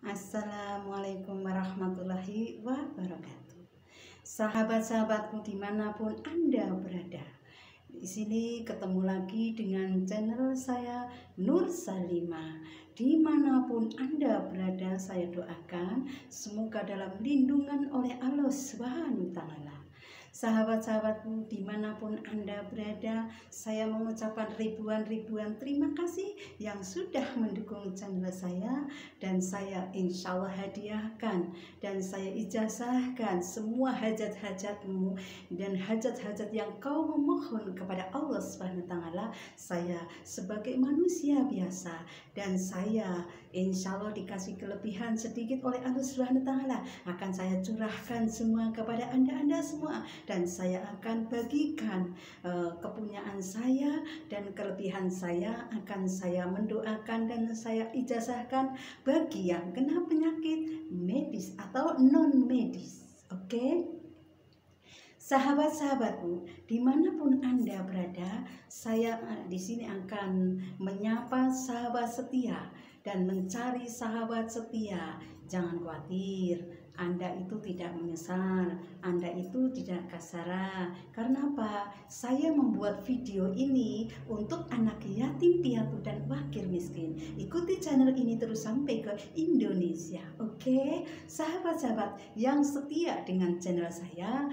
Assalamualaikum warahmatullahi wabarakatuh. Sahabat-sahabatku dimanapun Anda berada, di sini ketemu lagi dengan channel saya Nur Salima. Dimanapun Anda berada, saya doakan semoga dalam lindungan oleh Allah Subhanahu wa Ta'ala. Sahabat-sahabatku dimanapun Anda berada, saya mengucapkan ribuan terima kasih yang sudah mendukung channel saya, dan saya insya Allah hadiahkan dan saya ijazahkan semua hajat-hajatmu dan hajat-hajat yang kau memohon kepada Allah Subhanahu wa Ta'ala. Saya sebagai manusia biasa, dan saya insya Allah dikasih kelebihan sedikit oleh Allah Subhanahu wa Ta'ala, akan saya curahkan semua kepada anda semua, dan saya akan bagikan kepunyaan saya dan kelebihan saya, akan saya mendoakan dan saya ijazahkan bagi yang kena penyakit medis atau non medis. Oke? Sahabat-sahabatku, dimanapun Anda berada, saya di sini akan menyapa sahabat setia dan mencari sahabat setia. Jangan khawatir, Anda itu tidak menyesal, Anda itu tidak kasara. Karena apa? Saya membuat video ini untuk anak yatim piatu dan fakir miskin. Ikuti channel ini terus sampai ke Indonesia. Oke? Sahabat-sahabat yang setia dengan channel saya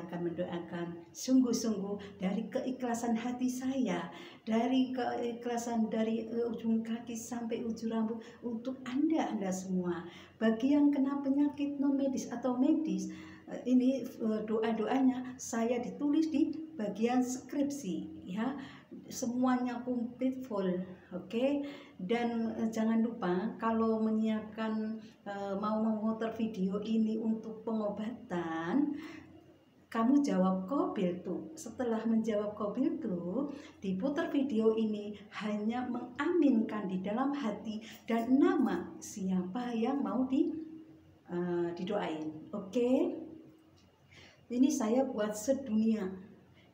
akan mendoakan sungguh-sungguh dari keikhlasan hati saya, dari keikhlasan dari ujung kaki sampai ujung rambut untuk Anda semua. Bagi yang kena penyakit non medis atau medis, ini doa-doanya saya ditulis di bagian skripsi ya, semuanya komplit full. Oke? Dan jangan lupa kalau menyiapkan mau memutar video ini untuk pengobatan, kamu jawab kobil tuh. Setelah menjawab kobil tuh, diputar video ini hanya mengaminkan di dalam hati dan nama siapa yang mau didoain. Oke? Ini saya buat sedunia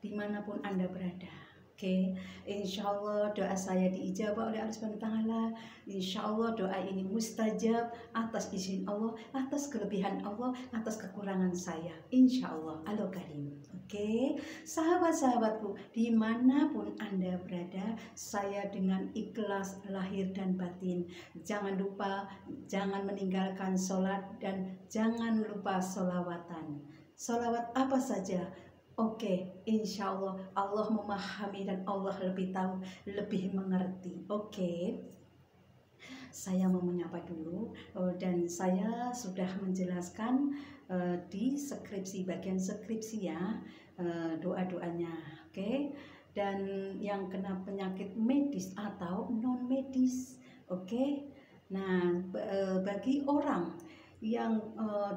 dimanapun Anda berada. Oke, insya Allah doa saya diijabah oleh Allah Subhanahu wa Ta'ala. Insya Allah doa ini mustajab atas izin Allah, atas kelebihan Allah, atas kekurangan saya. Insya Allah, Allah Karim. Oke, sahabat-sahabatku dimanapun Anda berada, saya dengan ikhlas lahir dan batin. Jangan lupa, jangan meninggalkan sholat dan jangan lupa sholawatan. Sholawat apa saja? Oke, insya Allah Allah memahami dan Allah lebih tahu, lebih mengerti. Oke, saya mau menyapa dulu, dan saya sudah menjelaskan di skripsi, bagian skripsi ya, doa-doanya. Oke, dan yang kena penyakit medis atau non medis. Oke, nah bagi orang yang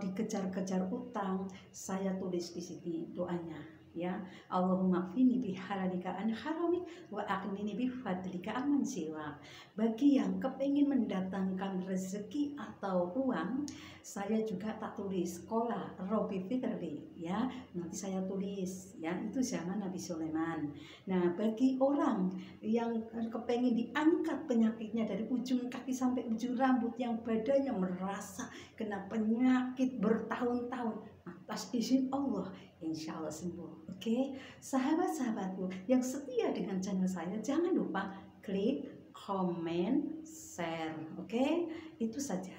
dikejar-kejar utang, saya tulis di sini doanya ya. Allahumma kfini bihalalika an haramik wa aghnini bifadlika amman siwak. Bagi yang kepingin mendatangkan rezeki atau uang, saya juga tak tulis kola Robi Fitri ya. Nanti saya tulis ya, itu zaman Nabi Sulaiman. Nah, bagi orang yang kepingin diangkat penyakitnya dari ujung kaki sampai ujung rambut, yang badannya merasa kena penyakit bertahun-tahun, atas izin Allah insya Allah sembuh. Oke, sahabat-sahabatku yang setia dengan channel saya, jangan lupa klik, komen, share. Oke, itu saja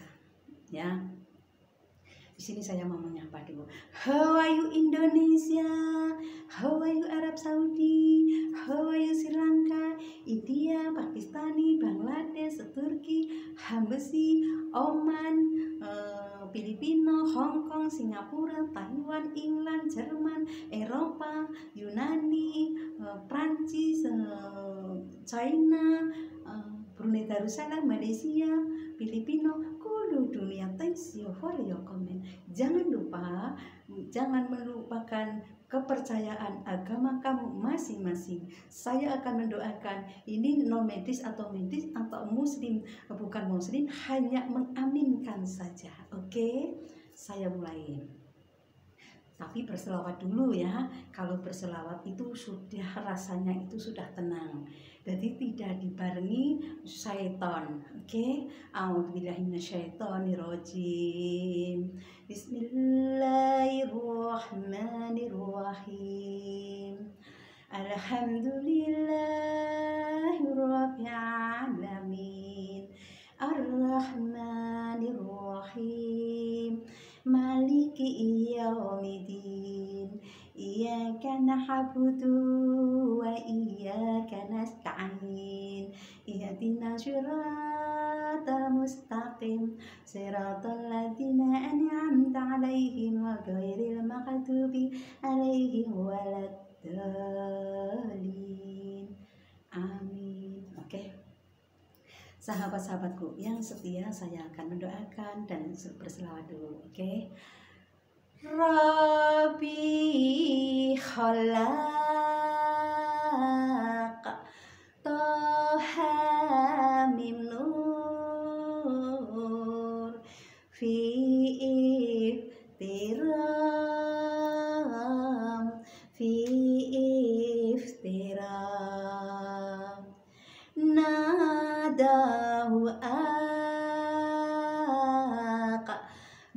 ya. Di sini saya mau menyapa dulu. How are you Indonesia? How are you Arab Saudi? How are you Sri Lanka? India, Pakistani, Bangladesh, Turki, Hambesi, Oman, Filipina, Hong Kong, Singapura, Taiwan, England, Jerman, Eropa, Yunani, Prancis, China, Brunei Darussalam, Malaysia, Filipina, kulu dunia taisyo for your comment. Jangan lupa, jangan melupakan kepercayaan agama kamu masing-masing. Saya akan mendoakan, ini non medis atau medis atau muslim bukan muslim, hanya mengaminkan saja. Oke, saya mulai. Tapi berselawat dulu ya. Kalau berselawat itu sudah rasanya itu sudah tenang. Jadi tidak dibarengi syaitan. Oke, a'udzubillahi minasyaitonirrajim. Bismillahirrahmanirrahim. Alhamdulillahirabbil alamin. Ar-Rahmanir-Rahim. Maliki yaumiddin. Iyyaka na'budu wa iyyaka nasta'in. Ihdinas siratal mustaqim. Siratal ladzina an'amta 'alaihim ghairil maghdubi 'alaihim waladdallin. Amin. Oke. Sahabat-sahabatku yang setia, saya akan mendoakan dan berselawat dulu. Oke. Rabbi khalaq Toha mim nur fi iftiram nadahu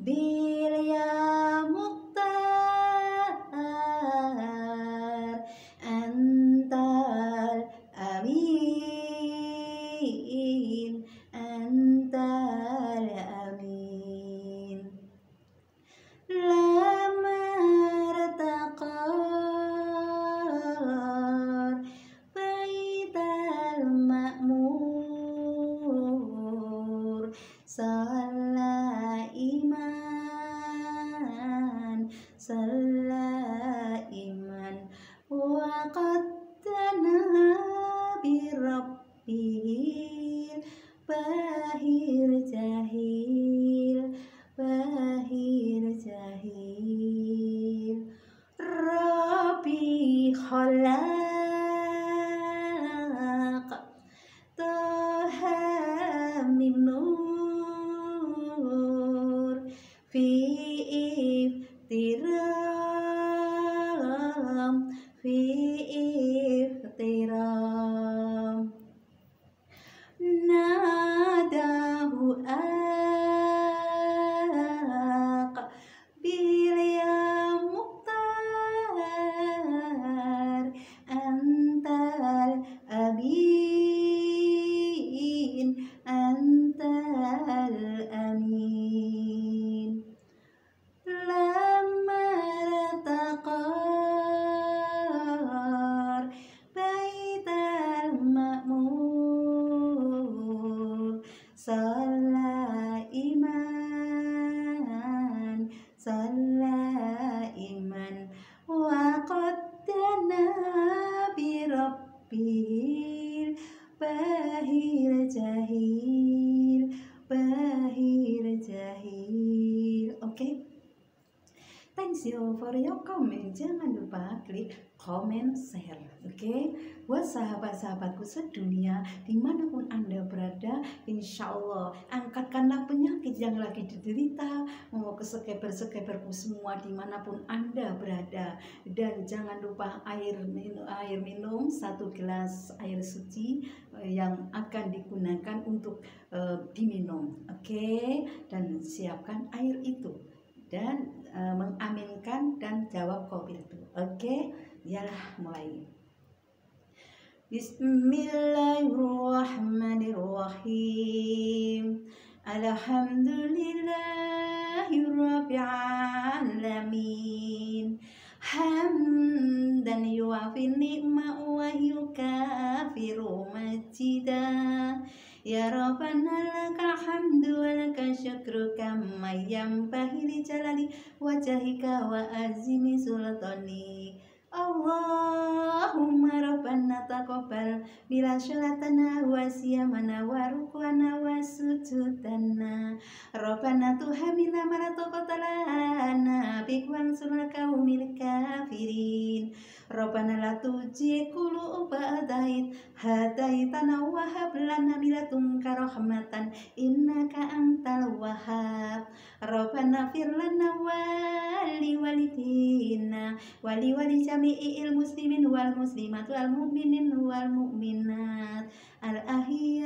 bil ya muqtar antal amin lamar taqar baital ma'mur salla iman wa qaddana bi rabbihil bahir jahil Rabbi khalaq Toha mim nur fi iftiram nadahu bil ya muqtar antal amin lamar taqar baital ma'mur salla iman wa qaddana bi rabbihil bahir jahil. Oke. Thanks you for your comment. Jangan lupa klik comment, share. Oke. Buat sahabat-sahabatku sedunia, dimanapun Anda berada, insya Allah angkatkanlah penyakit yang lagi diderita, mau kesekeber-sekeberku semua dimanapun Anda berada. Dan jangan lupa air minum 1 gelas air suci yang akan digunakan untuk diminum. Oke. Dan siapkan air itu dan mengaminkan dan jawab qabil itu. Oke, yalah mulai. Bismillahirrahmanirrahim. Alhamdulillahirabbil alamin. Hamdan yuwafi ni'ma'u wa yukafiru majidah. Ya Rabbana lakal hamdu wa lakal syukru kama yanbaghi li jalali wajhika wa azimi sultani. Allahumma Rabbana taqabbal bila sholatana wa siyamana wa rukwana wa sujudana. Rabbana tuhamilna ma la taqata lana bik wansurna qaumil kafirin. Rabbana la tujzi quluba hadaitana wa hab lana min ladunka rahmatan innaka antal wahhab. Rabbana fir lana wa li walidina wali jami'il muslimin wal muslimat wal mu'minin wal mu'minat al ahya'u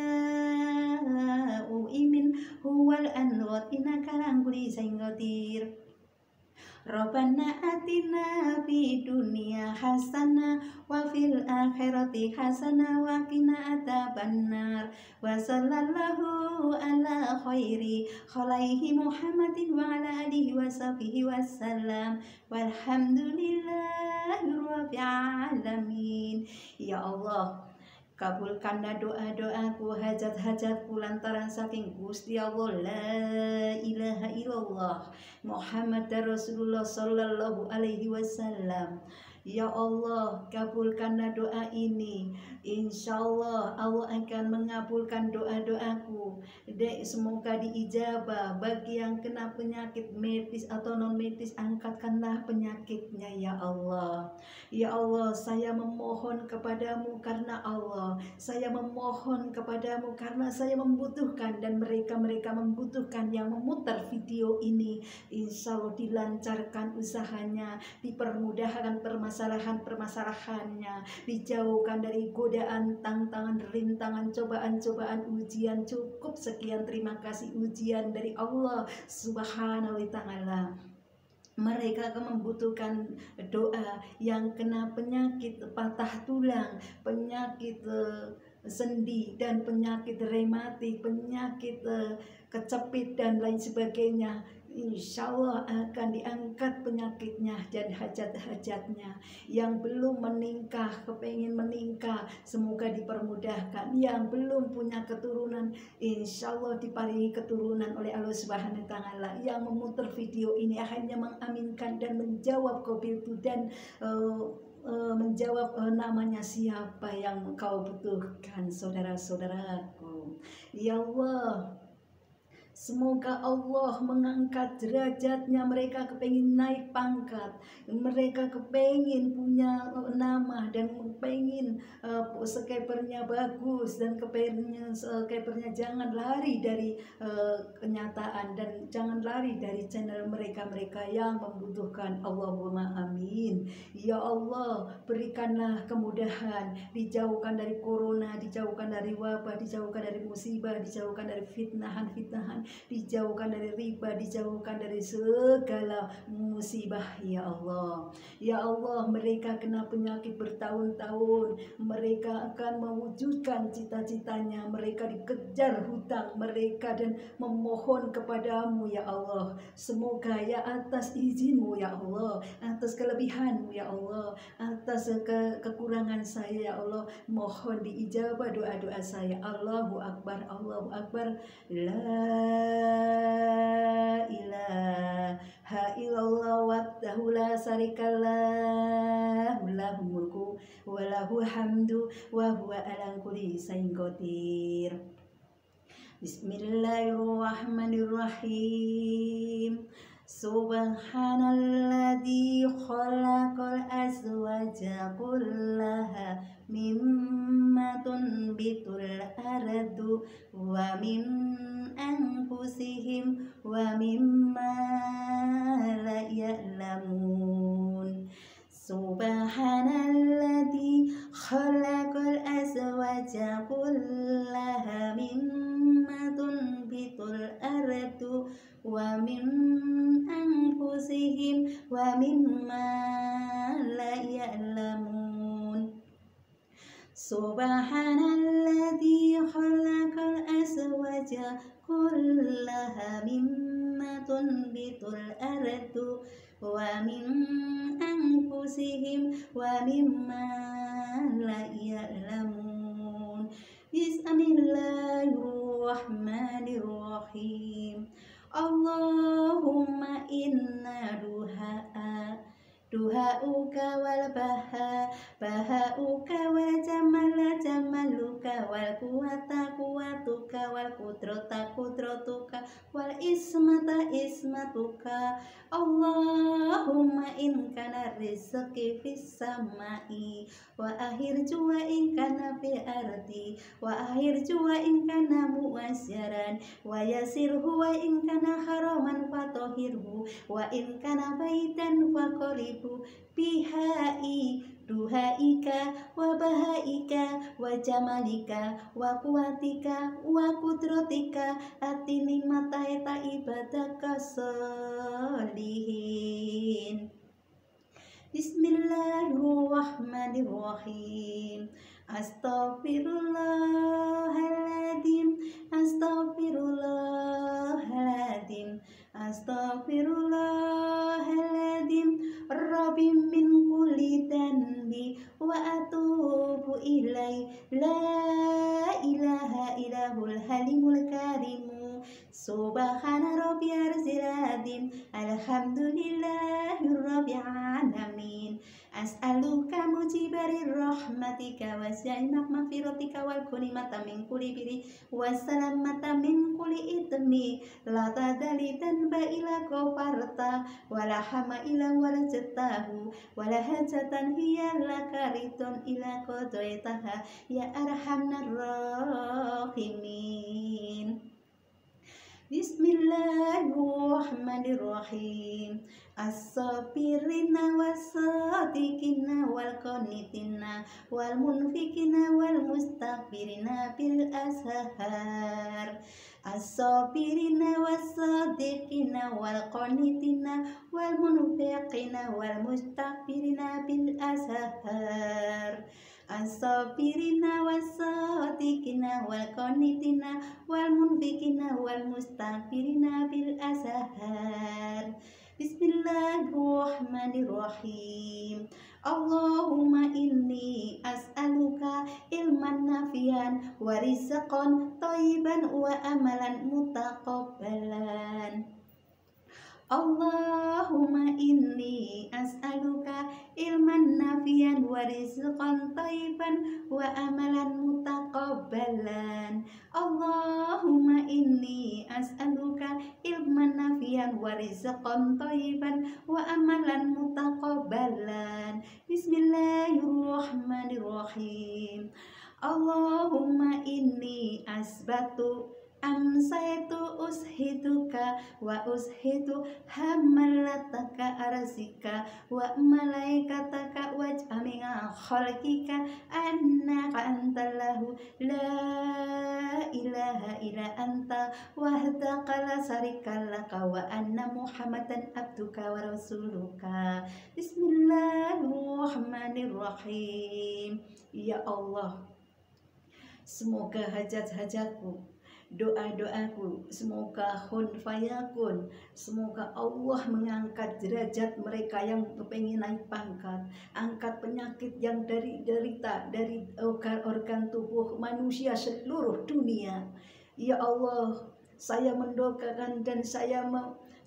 huwal anwat innaka ala kulli syai'in qadir. Rabbana atina fid dunya hasanah wa fil akhirati hasanah wa qina adzabannar wa sallallahu ala khairi khalaihi Muhammadin wa ala alihi wa sahbihi wasallam walhamdulillahi rabbil alamin. Ya Allah, kabulkanlah doa-doaku, hajat-hajatku lantaran saking Gusti Allah la ilaha illallah Muhammad Rasulullah sallallahu alaihi wasallam. Ya Allah, kabulkanlah doa ini. Insya Allah Allah akan mengabulkan doa-doaku. Semoga diijabah. Bagi yang kena penyakit medis atau non medis, angkatkanlah penyakitnya ya Allah. Ya Allah, saya memohon kepadamu karena Allah. Saya memohon kepadamu karena saya membutuhkan dan mereka-mereka membutuhkan yang memutar video ini. Insya Allah dilancarkan usahanya, dipermudahkan permasalahan-permasalahannya, dijauhkan dari godaan, tantangan, rintangan, cobaan-cobaan, ujian. Cukup sekian, terima kasih ujian dari Allah Subhanahu wa ta'ala. Mereka akan membutuhkan doa yang kena penyakit patah tulang, penyakit sendi dan penyakit rematik, penyakit kecepit dan lain sebagainya. Insya Allah akan diangkat penyakitnya dan hajat-hajatnya. Yang belum menikah, kepengin menikah, semoga dipermudahkan. Yang belum punya keturunan, insya Allah diparingi keturunan oleh Allah Subhanahu wa ta'ala. Yang memutar video ini akhirnya mengaminkan dan menjawab qabiltu dan menjawab namanya siapa yang kau butuhkan, saudara-saudaraku. Ya Allah, semoga Allah mengangkat derajatnya. Mereka kepengin naik pangkat, mereka kepengin punya nama dan kepengin subscribernya bagus dan kepengin subscribernya jangan lari dari kenyataan dan jangan lari dari channel mereka-mereka yang membutuhkan. Allahumma amin. Ya Allah, berikanlah kemudahan, dijauhkan dari corona, dijauhkan dari wabah, dijauhkan dari musibah, dijauhkan dari fitnahan-fitnahan, dijauhkan dari riba, dijauhkan dari segala musibah ya Allah. Ya Allah, mereka kena penyakit bertahun-tahun, mereka akan mewujudkan cita-citanya, mereka dikejar hutang mereka dan memohon kepadamu ya Allah. Semoga ya atas izinmu ya Allah, atas kelebihanmu ya Allah, atas kekurangan saya ya Allah, mohon diijabah doa-doa saya. Allahu Akbar, Allahu Akbar. La ilaha illallah wahdahu la syarikalah lahul mulku wa lahul hamdu wa huwa ala kulli syai'in qadir. Bismillahirrahmanirrahim. Subhanalladzi khalaqal azwaja kullaha mimma tunbitul ardu wa min anfusihim wa mimma la ya'lamun. Subhanalladzi khalaqal azwaja kullaha mimma tunbitul ardu wa min anfusihim wa mimma la ya'lamun. Subhanalladzi khalaqal azwaja kullaha mimma tunbitul ardu wa min anfusihim wa mimma la ya'lamun. Bismillahirrahmanirrahim. Allahumma inna duha'uka wal baha'uka wal jamaluka wal quwwata quwwatuka wal qudrata qudratuka wal ismata mata ismatuka. Allahumma in kana rizqi fis samai wa akhir jua in kana fil ardi wa akhir jua in kana muasyaran wa yasirhu wa in kana haraman fatahirhu wa in kana baitan faqribu bihai duhaika wa bahaika wa jamalika wa kuwatika wa kudratika atini mataeta ibadaka solihin. Bismillahirrahmanirrahim. Astaghfirullahaladzim, astaghfirullahaladzim, astaghfirullahaladzim. Rabbi min kulli dhanbi wa atubu ilai. La ilaha illahul halimul karimu. Subhana rabbiyal azim. Alhamdulillahirabbil alamin. As'aluka mujibarir rahmatika wa sa'imah maghfiratika wal kunimata min kulli biri wa salamata min kulli itmi la tadalitan ba ila ghafarta wa la hama ila warajtahu wa la hajatan hiya lakaritun ila qadaitaha ya arhamar rahimin. Bismillahirrahmanirrahim. As-sabirina was-sadiqina wal-qanitina wal-munfikina wal-mustakbirina bil ashar. As-sabirina was-sadiqina wal-qanitina wal-munfikina wal-mustakbirina bil ashar. As-sabirina was-sadiqina wal-qanitina wal-munfikina wal-mustakbirina bil ashar. Bismillahirrahmanirrahim. Allahumma inni as'aluka ilman nafian wa rizqan thayyiban wa amalan mutaqabbalan. Allahumma inni as'aluka ilman nafian wa rizqan thayyiban wa amalan mutaqabbalan. Allahumma inni as'aluka ilman nafian wa rizqan thayyiban wa amalan mutaqabbalan. Bismillahirrahmanirrahim. Allahumma inni asbatu amsaitu ushiduka wa ushidu hamalataka arsika wa malaikataka wa jami'a khalqika annaka antallahu la ilaha illa anta wahdaka la syarika laka wa anna muhammadan abduka wa rasuluka. Bismillahirrahmanirrahim. Ya Allah, semoga hajat-hajatku, doa-doaku, semoga kun fayakun, semoga Allah mengangkat derajat mereka yang pengen naik pangkat, angkat penyakit yang dari derita dari organ tubuh manusia seluruh dunia. Ya Allah, saya mendoakan dan saya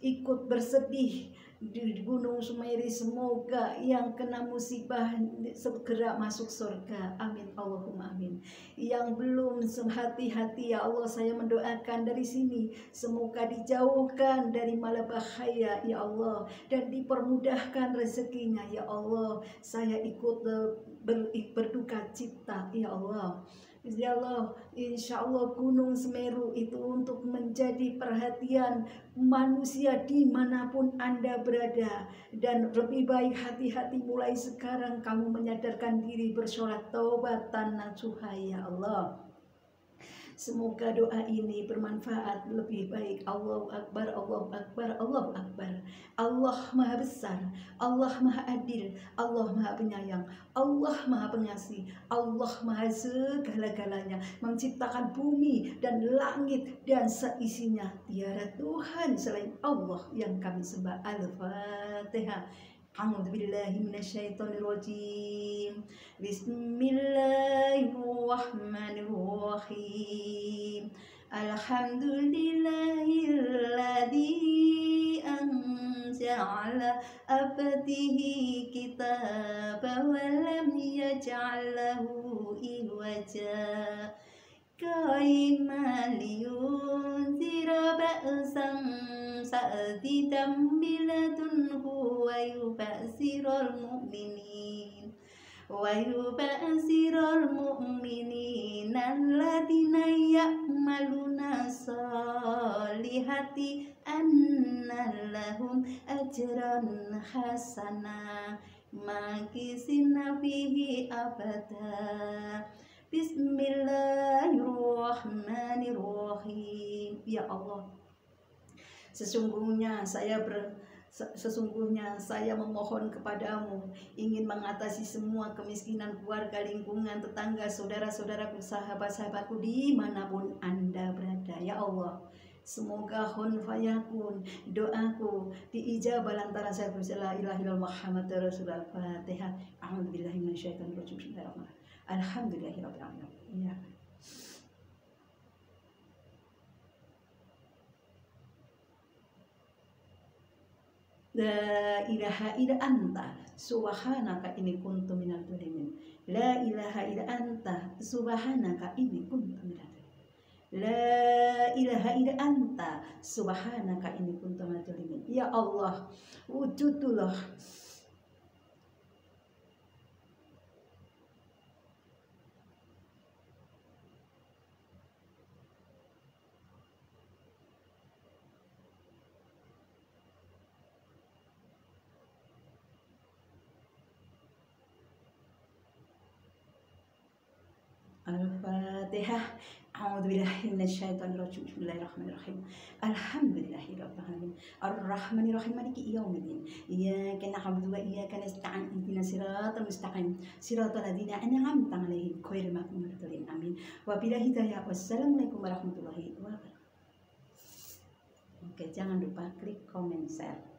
ikut bersedih di Gunung Sumairi, semoga yang kena musibah segera masuk surga. Amin Allahumma amin. Yang belum hati-hati, ya Allah, saya mendoakan dari sini semoga dijauhkan dari malapetaka ya Allah, dan dipermudahkan rezekinya ya Allah. Saya ikut berduka cita ya Allah. Ya Allah, insya Allah Gunung Semeru itu untuk menjadi perhatian manusia dimanapun Anda berada. Dan lebih baik hati-hati mulai sekarang kamu menyadarkan diri, bersolat taubatan nasuha ya Allah. Semoga doa ini bermanfaat lebih baik. Allahu Akbar, Allahu Akbar, Allahu Akbar. Allah Maha Besar, Allah Maha Adil, Allah Maha Penyayang, Allah Maha Pengasih, Allah Maha segala-galanya, menciptakan bumi dan langit dan seisinya. Tiada Tuhan selain Allah yang kami sembah. Al-Fatihah. A'udzubillahi minasyaitonirrajim. Bismillahirrahmanirrahim. Alhamdulillahilladzi anzala abdihi kitaba wa lam yaj'al lahu iwaja qayyimah liyunzira ba'san سديدا بلدنه ويبشر المؤمنين الذين يعملون الصالحات أن لهم أجرا حسنا ماكثين فيه أبدا. Bismillahirrahmanirrahim. Ya Allah, sesungguhnya saya memohon kepadamu, ingin mengatasi semua kemiskinan keluarga, lingkungan, tetangga, saudara-saudaraku, sahabat-sahabatku dimanapun Anda berada. Ya Allah, semoga kun fayakun doaku diijabah lantaran saya berdoa la ilaha illallah Muhammadur Rasulullah. Fatihah. A'udzubillahi minasyaitonir rajim. Bismillahirrahmanirrahim. Alhamdulillahirabbil alamin. Ya. La ilaha illa anta subhanaka inni kuntu minal dzalimin. La ilaha illa anta subhanaka inni kuntu minal dzalimin. La ilaha illa anta subhanaka inni kuntu minal dzalimin. Ya Allah, wujudullah Al-Fatihah. A'udzubillahi minasyaitonirrajim. Bismillahirrahmanirrahim. Alhamdulillahirabbil alamin. Arrahmanirrahim. Maliki yaumiddin. Iyyaka na'budu wa iyyaka nasta'in. Ihdinas siratal mustaqim. Siratal ladzina an'amta 'alaihim ghairil maghdubi 'alaihim. Amin. Wabillahi hidayah. Wassalamualaikum warahmatullahi wabarakatuh. Oke, jangan lupa klik comment, share.